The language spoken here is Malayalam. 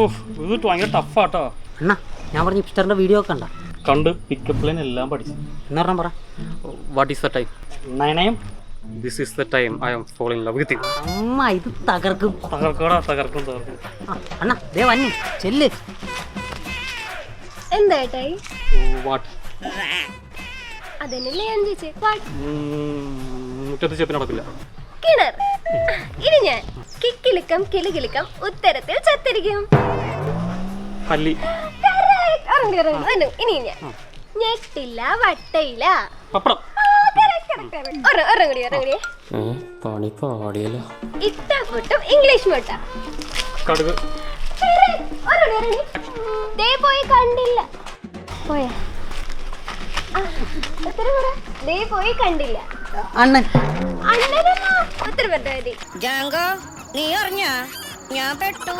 ഓഹ് ഇത് ഭയങ്കര ടഫാട്ടോ. അണ്ണാ ഞാൻ പറഞ്ഞ ഹിപ്സ്റ്ററിന്റെ വീഡിയോ ഒക്കെ കണ്ട കണ്ട് പിക്കപ്പ് ലൈൻ എല്ലാം പഠിച്ചു. എന്ന് പറഞ്ഞാൽ പറ. What is the time? 9 AM. This is the time I am fall in love with you. അമ്മ ഇത് തകർക്കും. തകർക്കും. അണ്ണാ ദേ വന്നി ചെല്ല്. എന്തായിട്ടായി? വാട്ട്? അതന്നെയല്ലേ ഞാൻ ചോദിച്ചേ. മുറ്റത്ത് ചെപ്പി നടക്കില്ല. കിണർ. ഇനി ഞാൻ കിക്കിലിക്കം കിളികിലിക്കം ഉത്തരത്തിൽ ചത്തിരിക്കും. പല്ലി. ഇനി ഞാൻ ഞെട്ടില്ല വട്ടയില്ല. പപ്പടം. പണി പാടിയല്ലോ. ഇട്ട പൊട്ടും ഇംഗ്ലീഷ് മുട്ട. കടുക്. ദേ പോയി കണ്ടില്ല. പോയാ? ദേ പോയി കണ്ടില്ല. അണ്ണൻ. അണ്ണനല്ല ഉത്തരം പറഞ്ഞാൽ മതി. ജാങ്കോ നീ അറിഞ്ഞ ഞാൻ പെട്ടു.